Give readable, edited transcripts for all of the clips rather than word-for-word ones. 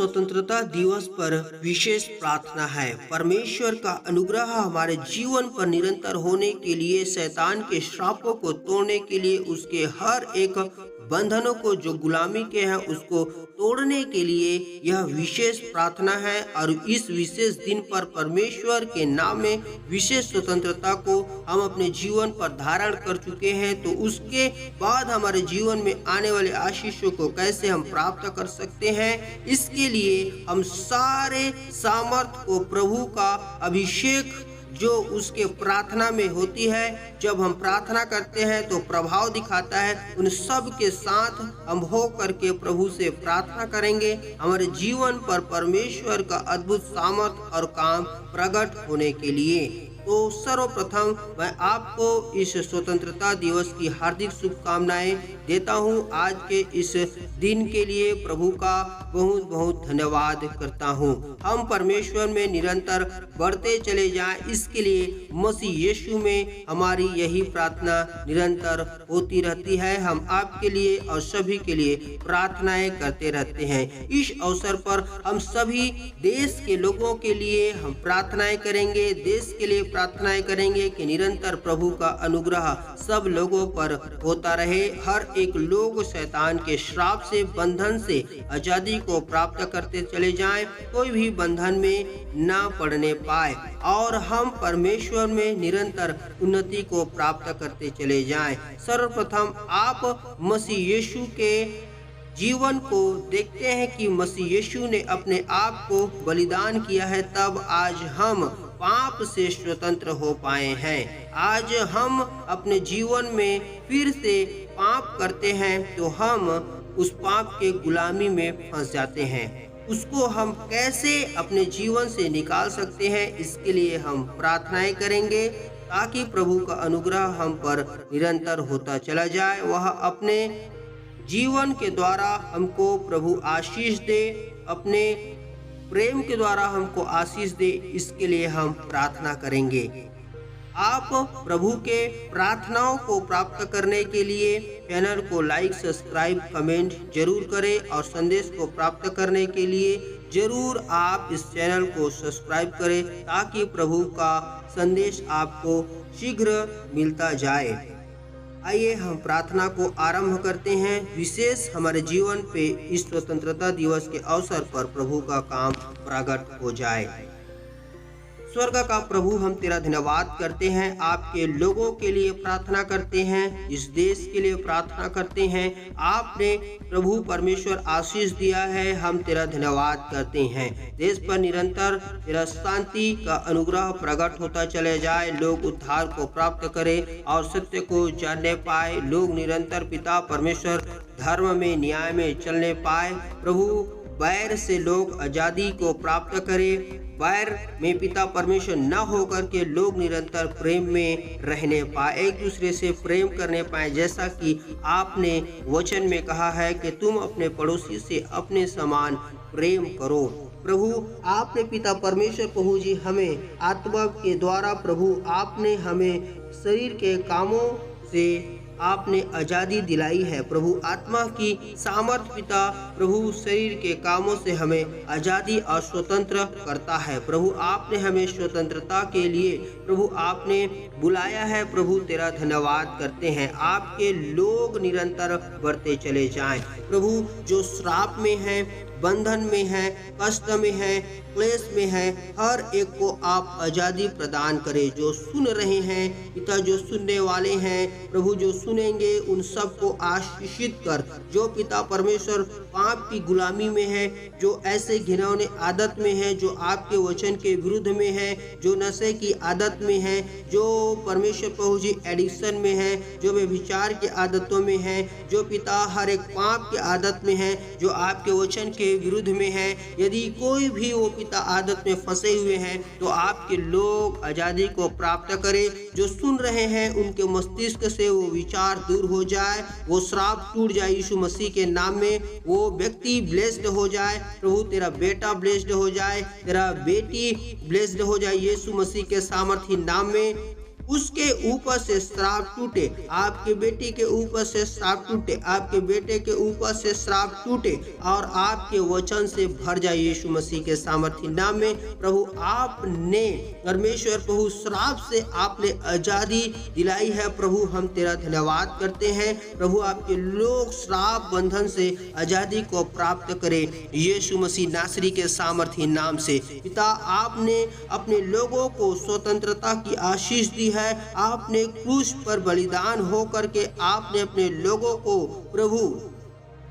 स्वतंत्रता दिवस पर विशेष प्रार्थना है। परमेश्वर का अनुग्रह हमारे जीवन पर निरंतर होने के लिए, शैतान के श्रापों को तोड़ने के लिए, उसके हर एक बंधनों को जो गुलामी के हैं उसको तोड़ने के लिए यह विशेष प्रार्थना है। और इस विशेष दिन पर परमेश्वर के नाम में विशेष स्वतंत्रता को हम अपने जीवन पर धारण कर चुके हैं, तो उसके बाद हमारे जीवन में आने वाले आशीषों को कैसे हम प्राप्त कर सकते हैं, इसके लिए हम सारे सामर्थ को प्रभु का अभिषेक जो उसके प्रार्थना में होती है, जब हम प्रार्थना करते हैं तो प्रभाव दिखाता है, उन सब के साथ हम हो करके प्रभु से प्रार्थना करेंगे हमारे जीवन पर परमेश्वर का अद्भुत सामर्थ और काम प्रकट होने के लिए। तो सर्वप्रथम मैं आपको इस स्वतंत्रता दिवस की हार्दिक शुभकामनाएं देता हूं। आज के इस दिन के लिए प्रभु का बहुत बहुत धन्यवाद करता हूं। हम परमेश्वर में निरंतर बढ़ते चले जाएं, इसके लिए मसीह यीशु में हमारी यही प्रार्थना निरंतर होती रहती है। हम आपके लिए और सभी के लिए प्रार्थनाएं करते रहते हैं। इस अवसर पर हम सभी देश के लोगों के लिए हम प्रार्थनाएं करेंगे, देश के लिए प्रार्थनाएं करेंगे कि निरंतर प्रभु का अनुग्रह सब लोगों पर होता रहे। हर एक लोग शैतान के श्राप से, बंधन से आजादी को प्राप्त करते चले जाएं, कोई भी बंधन में ना पड़ने पाए और हम परमेश्वर में निरंतर उन्नति को प्राप्त करते चले जाएं। सर्वप्रथम आप मसीह यीशु के जीवन को देखते हैं कि मसीह यीशु ने अपने आप को बलिदान किया है, तब आज हम पाप से स्वतंत्र हो पाए हैं। आज हम अपने जीवन में फिर से पाप करते हैं तो हम उस पाप के गुलामी में फंस जाते हैं। उसको हम कैसे अपने जीवन से निकाल सकते हैं, इसके लिए हम प्रार्थनाएं करेंगे ताकि प्रभु का अनुग्रह हम पर निरंतर होता चला जाए। वह अपने जीवन के द्वारा हमको प्रभु आशीष दे, अपने प्रेम के द्वारा हमको आशीष दे, इसके लिए हम प्रार्थना करेंगे। आप प्रभु के प्रार्थनाओं को प्राप्त करने के लिए चैनल को लाइक, सब्सक्राइब, कमेंट जरूर करें और संदेश को प्राप्त करने के लिए जरूर आप इस चैनल को सब्सक्राइब करें ताकि प्रभु का संदेश आपको शीघ्र मिलता जाए। आइए हम प्रार्थना को आरंभ करते हैं। विशेष हमारे जीवन पे इस स्वतंत्रता दिवस के अवसर पर प्रभु का काम प्रकट हो जाए। स्वर्ग का प्रभु, हम तेरा धन्यवाद करते हैं, आपके लोगों के लिए प्रार्थना करते हैं, इस देश के लिए प्रार्थना करते हैं। आपने प्रभु परमेश्वर आशीष दिया है, हम तेरा धन्यवाद करते हैं। देश पर निरंतर तेरा शांति का अनुग्रह प्रकट होता चले जाए, लोग उद्धार को प्राप्त करें और सत्य को जानने पाए, लोग निरंतर पिता परमेश्वर धर्म में, न्याय में चलने पाए। प्रभु बैर से लोग आजादी को प्राप्त करें, बैर में पिता परमेश्वर न होकर के लोग निरंतर प्रेम में रहने पाए, एक दूसरे से प्रेम करने पाए, जैसा कि आपने वचन में कहा है कि तुम अपने पड़ोसी से अपने समान प्रेम करो। प्रभु आपने पिता परमेश्वर प्रभु जी हमें आत्मा के द्वारा, प्रभु आपने हमें शरीर के कामों से आपने आज़ादी दिलाई है। प्रभु आत्मा की सामर्थ पिता प्रभु शरीर के कामों से हमें आज़ादी और स्वतंत्र करता है। प्रभु आपने हमें स्वतंत्रता के लिए प्रभु आपने बुलाया है। प्रभु तेरा धन्यवाद करते हैं। आपके लोग निरंतर बढ़ते चले जाएं। प्रभु जो श्राप में है, बंधन में है, कष्ट में है, क्लेश में है, हर एक को आप आज़ादी प्रदान करें। जो सुन रहे हैं पिता, जो सुनने वाले हैं प्रभु, जो सुनेंगे उन सबको आशीषित कर। जो पिता परमेश्वर पाप की गुलामी में है, जो ऐसे घिनौने आदत में है, जो आपके वचन के विरुद्ध में है, जो नशे की आदत में है, जो परमेश्वर प्रभु जी एडिक्शन में है, जो व्यभिचार की आदतों में है, जो पिता हर एक पाप की आदत में है, जो आपके वचन के विरुद्ध में है, यदि कोई भी वो पिता आदत में फंसे हुए हैं तो आपके लोग आजादी को प्राप्त करें। जो सुन रहे हैं उनके मस्तिष्क से वो विचार दूर हो जाए, वो श्राप टूट जाए यीशु मसीह के नाम में। वो व्यक्ति ब्लेस्ड हो जाए। प्रभु तेरा बेटा ब्लेस्ड हो जाए, तेरा बेटी ब्लेस्ड हो जाए यीशु मसीह के सामर्थी नाम में। उसके ऊपर से श्राप टूटे, आपके बेटी के ऊपर से श्राप टूटे, आपके बेटे के ऊपर से श्राप टूटे और आपके वचन से भर जाए यीशु मसीह के सामर्थ्य नाम में। प्रभु आपने परमेश्वर प्रभु श्राप से आपने आजादी दिलाई है। प्रभु हम तेरा धन्यवाद करते हैं। प्रभु आपके लोग श्राप बंधन से आजादी को प्राप्त करें यीशु मसीह नासरी के सामर्थ्य नाम से। पिता आपने अपने लोगों को स्वतंत्रता की आशीष दी है। आपने क्रूस पर बलिदान होकर के आपने अपने लोगों को प्रभु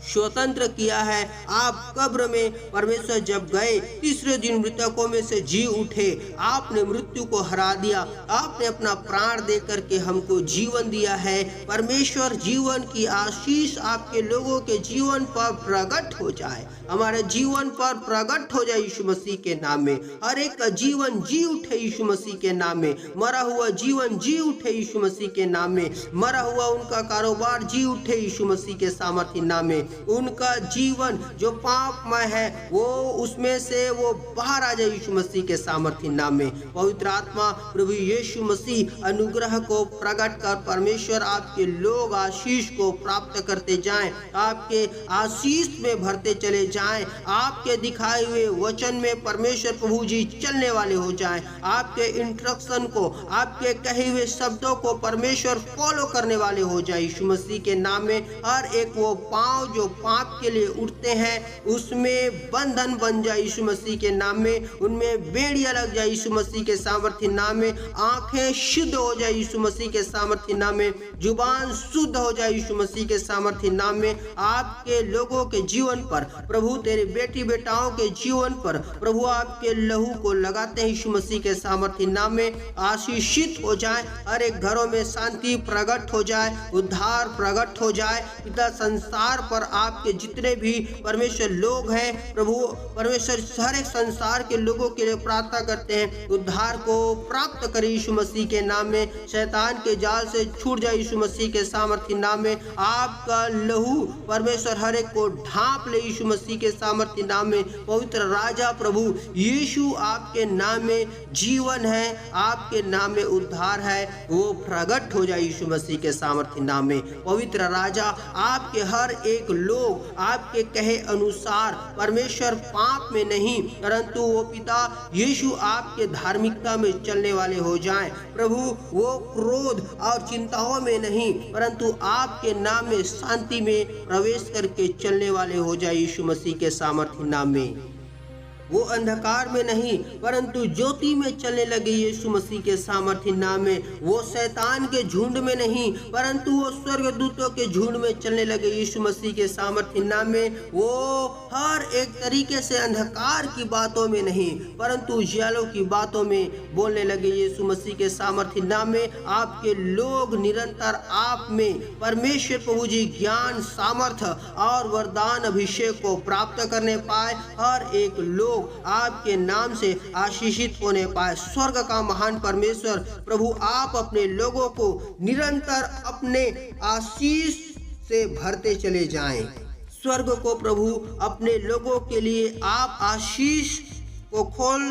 स्वतंत्र किया है। आप कब्र में परमेश्वर जब गए, तीसरे दिन मृतकों में से जी उठे, आपने मृत्यु को हरा दिया, आपने अपना प्राण दे करके हमको जीवन दिया है। परमेश्वर जीवन की आशीष आपके लोगों के जीवन पर प्रकट हो जाए, हमारे जीवन पर प्रकट हो जाए यीशु मसीह के नाम में। हर एक का जीवन जी उठे यीशु मसीह के नाम में, मरा हुआ जीवन जी उठे यीशु मसीह के नाम में, मरा हुआ उनका कारोबार जी उठे यीशु मसीह के सामर्थ्य नाम में। उनका जीवन जो पापमय है वो उसमें से वो बाहर आ जाए यीशु मसीह के सामर्थ्य नाम में। पवित्र आत्मा प्रभु यीशु मसीह अनुग्रह को प्रकट कर परमेश्वर आपके लोग आशीष को प्राप्त करते जाएं, आपके आशीष में भरते चले जाएं, आपके दिखाए हुए वचन में परमेश्वर प्रभु जी चलने वाले हो जाएं, आपके इंस्ट्रक्शन को, आपके कहे हुए शब्दों को परमेश्वर फॉलो करने वाले हो जाए यीशु मसीह के नाम में। हर एक वो पांव जो पाप के लिए उठते हैं उसमें बंधन बन जाए यीशु मसीह के नाम में, उनमें बेड़ियां लग जाए यीशु मसीह के सामर्थ्य नाम में, आंखें शुद्ध हो जाए यीशु मसीह के सामर्थ्य नाम में, जुबान शुद्ध हो जाए यीशु मसीह के सामर्थ्य नाम में। आपके लोगों के जीवन पर प्रभु, तेरे बेटी बेटाओं के जीवन पर प्रभु आपके लहू को लगाते हैं यीशु मसीह के सामर्थ्य नाम में। आशीषित हो जाए, हर एक घरों में शांति प्रकट हो जाए, उद्धार प्रकट हो जाए। पिता संसार पर आपके जितने भी परमेश्वर लोग हैं प्रभु परमेश्वर हर एक संसार के लोगों के लिए प्रार्थना करते हैं, उद्धार को प्राप्त करे यीशु मसीह के नाम में। शैतान के जाल से छूट जाए यीशु मसीह के सामर्थ्य नाम में। आपका लहू परमेश्वर हर एक को ढांप ले यीशु मसीह के सामर्थ्य नाम में। पवित्र राजा प्रभु यीशु आपके नाम में जीवन है, आपके नाम में उद्धार है, वो प्रकट हो जाए यीशु मसीह के सामर्थ्य नाम में। पवित्र राजा आपके हर एक लोग आपके कहे अनुसार परमेश्वर पाप में नहीं परंतु वो पिता यीशु आपके धार्मिकता में चलने वाले हो जाएं। प्रभु वो क्रोध और चिंताओं में नहीं परंतु आपके नाम में शांति में प्रवेश करके चलने वाले हो जाए यीशु मसीह के सामर्थ्य नाम में। वो अंधकार में नहीं परंतु ज्योति में चलने लगे यीशु मसीह के सामर्थ्य नाम में। वो शैतान के झुंड में नहीं परंतु वो स्वर्गदूतों के झुंड में चलने लगे यीशु मसीह के सामर्थ्य नाम में। वो हर एक तरीके से अंधकार की बातों में नहीं परंतु उजियालों की बातों में बोलने लगे यीशु मसीह के सामर्थ्य नाम में। आपके लोग निरंतर आप में परमेश्वर प्रभु जी ज्ञान, सामर्थ्य और वरदान अभिषेक को प्राप्त करने पाए। हर एक लोग आपके नाम से आशीषित होने पाए। स्वर्ग का महान परमेश्वर प्रभु आप अपने लोगों को निरंतर अपने आशीष से भरते चले जाएं। स्वर्ग को प्रभु अपने लोगों के लिए आप आशीष को खोल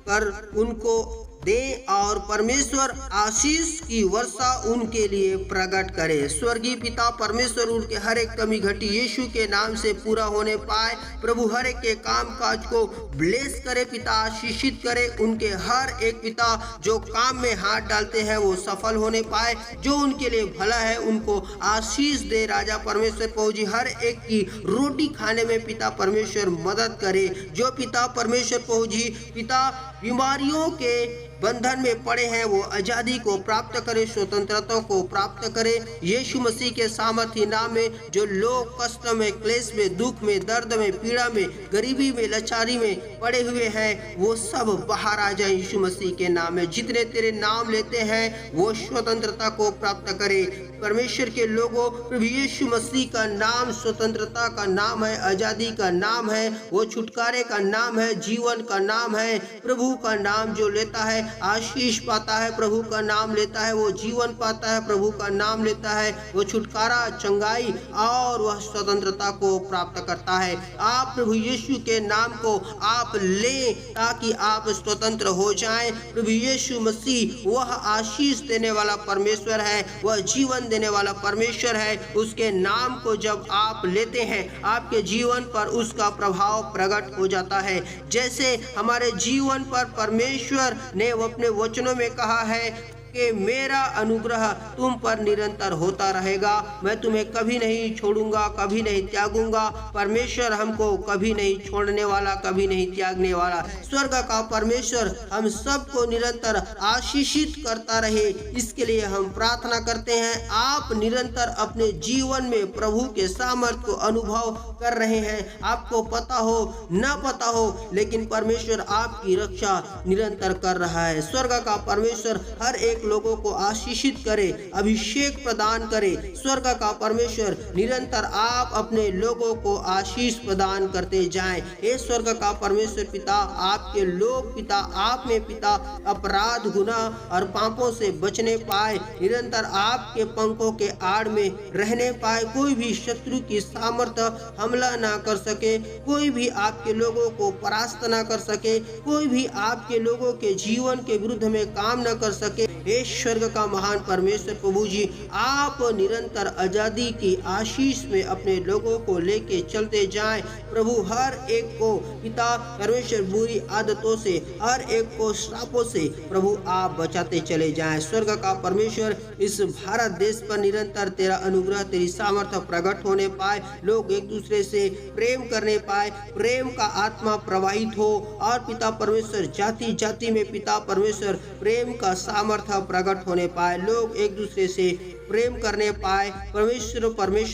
कर उनको दे और परमेश्वर आशीष की वर्षा उनके लिए प्रकट करे। स्वर्गीय पिता परमेश्वर उनके हर एक कमी घटी यीशु के नाम से पूरा होने पाए। प्रभु हर एक के काम काज को ब्लेस करे, पिता आशीषित करे। उनके हर एक पिता जो काम में हाथ डालते हैं वो सफल होने पाए, जो उनके लिए भला है उनको आशीष दे। राजा परमेश्वर प्रभु जी हर एक की रोटी खाने में पिता परमेश्वर मदद करे। जो पिता परमेश्वर प्रभु जी पिता बीमारियों के बंधन में पड़े हैं वो आजादी को प्राप्त करे, स्वतंत्रता को प्राप्त करे यीशु मसीह के सामर्थ्य नाम में। जो लोग कष्ट में, क्लेश में, दुख में, दर्द में, पीड़ा में, गरीबी में, लाचारी में पड़े हुए हैं वो सब बाहर आ जाए यीशु मसीह के नाम में। जितने तेरे नाम लेते हैं वो स्वतंत्रता को प्राप्त करे। परमेश्वर के लोगों प्रभु यीशु मसीह का नाम स्वतंत्रता का नाम है, आजादी का नाम है, वो छुटकारे का नाम है, जीवन का नाम है। प्रभु का नाम जो लेता है आशीष पाता है, प्रभु का नाम लेता है वो जीवन पाता है, प्रभु का नाम लेता है वो छुटकारा, चंगाई और वह स्वतंत्रता को प्राप्त करता है। आप प्रभु यीशु के नाम को आप लें ताकि आप स्वतंत्र हो जाएं। प्रभु यीशु मसीह वह आशीष देने वाला परमेश्वर है, वह जीवन देने वाला परमेश्वर है। उसके नाम को जब आप लेते हैं आपके जीवन पर उसका प्रभाव प्रकट हो जाता है। जैसे हमारे जीवन पर परमेश्वर ने अपने वचनों में कहा है कि मेरा अनुग्रह तुम पर निरंतर होता रहेगा, मैं तुम्हें कभी नहीं छोड़ूंगा, कभी नहीं त्यागूंगा। परमेश्वर हमको कभी नहीं छोड़ने वाला, कभी नहीं त्यागने वाला। स्वर्ग का परमेश्वर हम सबको निरंतर आशीषित करता रहे, इसके लिए हम प्रार्थना करते हैं। आप निरंतर अपने जीवन में प्रभु के सामर्थ्य को अनुभव कर रहे हैं। आपको पता हो न पता हो, लेकिन परमेश्वर आपकी रक्षा निरंतर कर रहा है। स्वर्ग का परमेश्वर हर एक लोगों को आशीषित करे, अभिषेक प्रदान करे। स्वर्ग का परमेश्वर निरंतर आप अपने लोगों को आशीष प्रदान करते जाएं। हे स्वर्ग का परमेश्वर पिता, आपके लोग पिता आप में पिता अपराध, गुनाह और पापों से बचने पाए, निरंतर आपके पंखों के आड़ में रहने पाए। कोई भी शत्रु की सामर्थ्य हमला ना कर सके, कोई भी आपके लोगों को परास्त ना कर सके, कोई भी आपके लोगों के जीवन के विरुद्ध में काम न कर सके। हे स्वर्ग का महान परमेश्वर प्रभु जी, आप निरंतर आजादी की आशीष में अपने लोगों को लेके चलते जाएं। प्रभु हर एक को पिता परमेश्वर बुरी आदतों से, हर एक को श्रापों से प्रभु आप बचाते चले जाएं। स्वर्ग का परमेश्वर इस भारत देश पर निरंतर तेरा अनुग्रह, तेरी सामर्थ्य प्रकट होने पाए, लोग एक दूसरे से प्रेम करने पाए, प्रेम का आत्मा प्रवाहित हो और पिता परमेश्वर जाति जाति में पिता परमेश्वर प्रेम का सामर्थ्य प्रकट होने पाए, लोग एक दूसरे से प्रेम करने पाए। परमेश्वर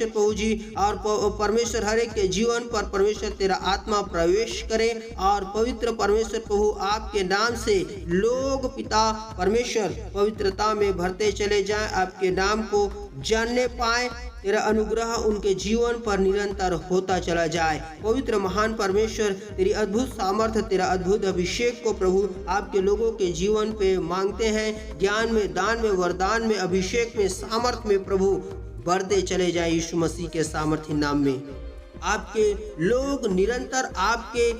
प्रभु जी और परमेश्वर हर एक के जीवन पर परमेश्वर तेरा आत्मा प्रवेश करे और पवित्र परमेश्वर प्रभु आपके नाम से लोग पिता परमेश्वर पवित्रता में भरते चले जाएं, आपके नाम को जानने पाए। तेरा अनुग्रह उनके जीवन पर निरंतर होता चला जाए। पवित्र महान परमेश्वर तेरी अद्भुत सामर्थ्य, तेरा अद्भुत अभिषेक को प्रभु आपके लोगों के जीवन पे मांगते हैं। ज्ञान में, दान में, वरदान में, अभिषेक में, सामर्थ्य में प्रभु बढ़ते चले जाए यीशु मसीह के सामर्थ्य नाम में। आपके लोग निरंतर आपके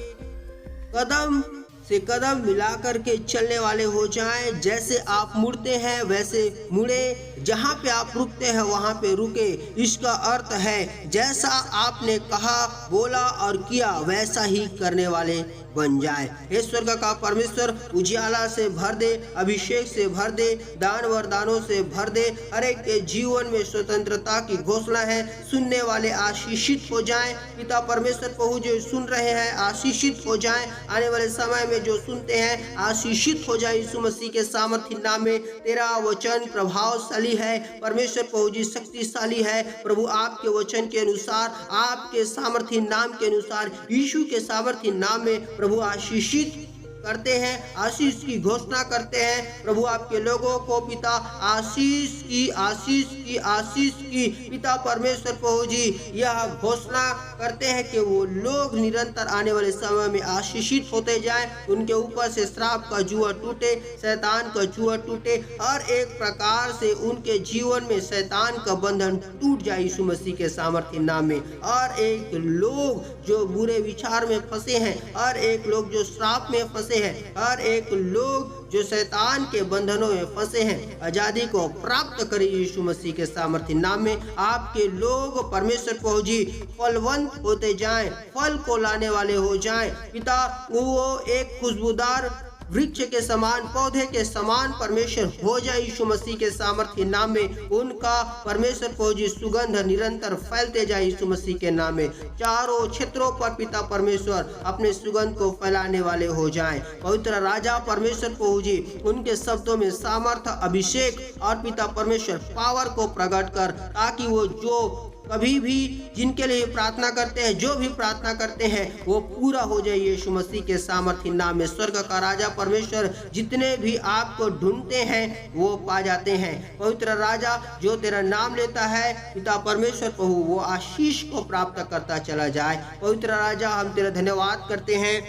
कदम से कदम मिलाकर के चलने वाले हो जाएं। जैसे आप मुड़ते हैं वैसे मुड़े, जहाँ पे आप रुकते हैं वहाँ पे रुके। इसका अर्थ है जैसा आपने कहा, बोला और किया वैसा ही करने वाले बन जाए। हे स्वर्ग का परमेश्वर उजियाला से भर दे, अभिषेक से भर दे, दान वरदानों से भर दे। हर एक के जीवन में स्वतंत्रता की घोषणा है। सुनने वाले आशीषित हो जाएं। पिता परमेश्वर प्रभु जो सुन रहे हैं आशीषित हो जाएं। आने वाले समय में जो सुनते हैं आशीषित हो जाए यीशु मसीह के सामर्थ्य नाम में। तेरा वचन प्रभावशाली है परमेश्वर प्रभु जी, शक्तिशाली है प्रभु। आपके वचन के अनुसार, आपके सामर्थ्य नाम के अनुसार, यीशु के सामर्थ्य नाम में प्रभु आशीषित करते हैं, आशीष की घोषणा करते हैं। प्रभु आपके लोगों को पिता आशीष की, आशीष की, आशीष की पिता परमेश्वर प्रभु जी यह घोषणा करते हैं कि वो लोग निरंतर आने वाले समय में आशीषित होते जाएं। उनके ऊपर से श्राप का जुआ टूटे, शैतान का जुआ टूटे, हर एक प्रकार से उनके जीवन में शैतान का बंधन टूट जाए यीशु मसीह के सामर्थ्य नाम में। और एक लोग जो बुरे विचार में फंसे हैं, हर एक लोग जो श्राप में फंसे हैं, हर एक लोग जो शैतान के बंधनों में फंसे हैं, आजादी को प्राप्त करे यीशु मसीह के सामर्थ्य नाम में। आपके लोग परमेश्वर प्रभु जी फलवंत होते जाएं, फल को लाने वाले हो जाएं। पिता वो एक खुशबूदार वृक्ष के समान, पौधे के समान परमेश्वर हो जाए यीशु मसीह के सामर्थ्य नाम में। उनका परमेश्वर प्रभु जी सुगंध निरंतर फैलते जाए यीशु मसीह के नाम में। चारों क्षेत्रों पर पिता परमेश्वर अपने सुगंध को फैलाने वाले हो जाएं। पवित्र राजा परमेश्वर प्रभु जी उनके शब्दों में सामर्थ्य, अभिषेक और पिता परमेश्वर पावर को प्रकट कर, ताकि वो जो कभी भी जिनके लिए प्रार्थना करते हैं, जो भी प्रार्थना करते हैं वो पूरा हो जाए यीशु मसीह के सामर्थ्य नाम में। स्वर्ग का राजा परमेश्वर जितने भी आपको ढूंढते हैं वो पा जाते हैं। पवित्र राजा जो तेरा नाम लेता है पिता परमेश्वर प्रभु वो आशीष को प्राप्त करता चला जाए। पवित्र राजा हम तेरा धन्यवाद करते हैं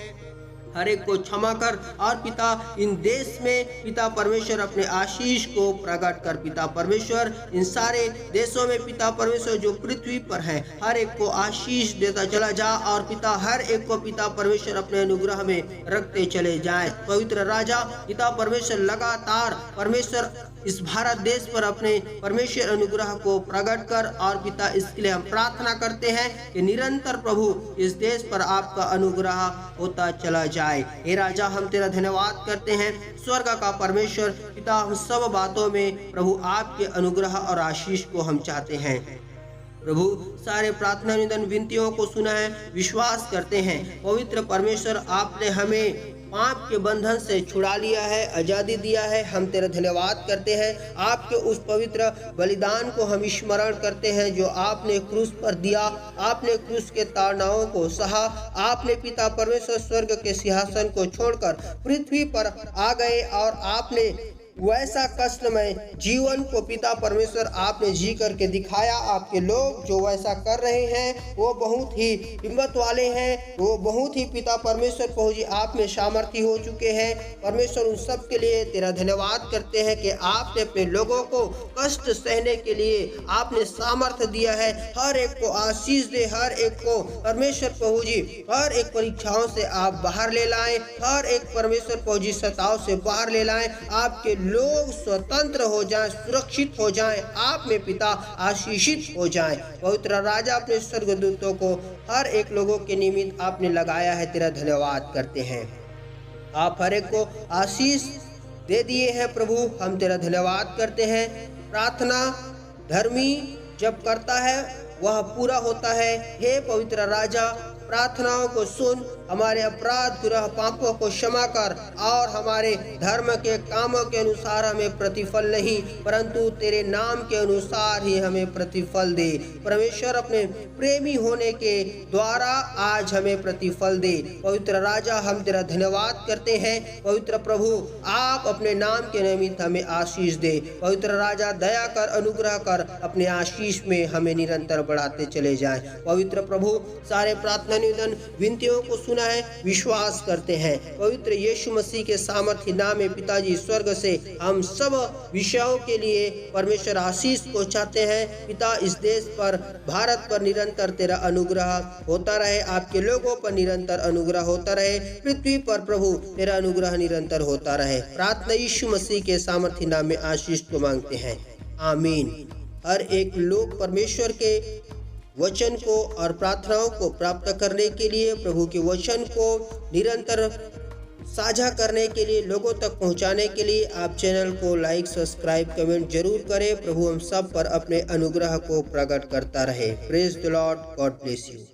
हर एक को क्षमा कर। और पिता इन देश में पिता परमेश्वर अपने आशीष को प्रकट कर। पिता परमेश्वर इन सारे देशों में पिता परमेश्वर जो पृथ्वी पर है हर एक को आशीष देता चला जा। और पिता हर एक को पिता परमेश्वर अपने अनुग्रह में रखते चले जाए। पवित्र राजा पिता परमेश्वर लगातार परमेश्वर इस भारत देश पर अपने परमेश्वर अनुग्रह को प्रकट कर। और पिता इसके लिए हम प्रार्थना करते हैं कि निरंतर प्रभु इस देश पर आपका अनुग्रह होता चला जाए। हे राजा हम तेरा धन्यवाद करते हैं। स्वर्ग का परमेश्वर पिता हम सब बातों में प्रभु आपके अनुग्रह और आशीष को हम चाहते हैं। प्रभु सारे प्रार्थना निवेदन विनतियों को सुना है, विश्वास करते हैं पवित्र परमेश्वर आपने हमें पाप के बंधन से छुड़ा लिया है, आजादी दिया है। हम तेरा धन्यवाद करते हैं। आपके उस पवित्र बलिदान को हम स्मरण करते हैं जो आपने क्रूस पर दिया। आपने क्रूस के ताड़नाओं को सहा। आपने पिता परमेश्वर स्वर्ग के सिंहासन को छोड़कर पृथ्वी पर आ गए और आपने वैसा कष्टमय जीवन को पिता परमेश्वर आपने जी करके दिखाया। आपके लोग जो वैसा कर रहे हैं वो बहुत ही हिम्मत वाले हैं, वो बहुत ही पिता परमेश्वर को जी आप में सामर्थी हो चुके हैं। परमेश्वर उन सब के लिए तेरा धन्यवाद करते हैं कि आपने अपने लोगों को कष्ट सहने के लिए आपने सामर्थ्य दिया है। हर एक को आशीष दे, हर एक को परमेश्वर प्रभु जी हर एक परीक्षाओं से आप बाहर ले लाएं, हर एक परमेश्वर प्रभु जी सताव से बाहर ले लाएं। आपके लोग स्वतंत्र हो जाएं, सुरक्षित हो जाएं, आप में पिता आशीषित हो जाएं। पवित्र राजा अपने स्वर्गदूतों को हर एक लोगों के निमित्त आपने लगाया है, तेरा धन्यवाद करते हैं। आप हर एक को आशीष दे दिए हैं प्रभु, हम तेरा धन्यवाद करते हैं। प्रार्थना धर्मी जब करता है वह पूरा होता है। हे पवित्र राजा प्रार्थनाओं को सुन, हमारे अपराध गुनाह पापों को क्षमा कर और हमारे धर्म के कामों के अनुसार हमें प्रतिफल नहीं परंतु तेरे नाम के अनुसार ही हमें प्रतिफल दे। परमेश्वर अपने प्रेमी होने के द्वारा आज हमें प्रतिफल दे। पवित्र राजा हम तेरा धन्यवाद करते हैं। पवित्र प्रभु आप अपने नाम के निमित्त हमें आशीष दे। पवित्र राजा दया कर, अनुग्रह कर, अपने आशीष में हमें निरंतर बढ़ाते चले जाएं। पवित्र प्रभु सारे प्रार्थना निवेदन विनतियों को सुना है, विश्वास करते हैं। पवित्र यीशु मसीह के सामर्थ्य नाम में पिताजी स्वर्ग से हम सब विषयों के लिए परमेश्वर आशीष को चाहते हैं। पिता इस देश पर भारत पर निरंतर तेरा अनुग्रह होता रहे, आपके लोगों पर निरंतर अनुग्रह होता रहे, पृथ्वी पर प्रभु तेरा अनुग्रह निरंतर होता रहे। प्रार्थना यीशु मसीह के सामर्थ्य नाम में आशीष को मांगते हैं, आमीन। हर एक लोग परमेश्वर के वचन को और प्रार्थनाओं को प्राप्त करने के लिए, प्रभु के वचन को निरंतर साझा करने के लिए, लोगों तक पहुंचाने के लिए आप चैनल को लाइक, सब्सक्राइब, कमेंट जरूर करें। प्रभु हम सब पर अपने अनुग्रह को प्रकट करता रहे। Praise the Lord, God bless you.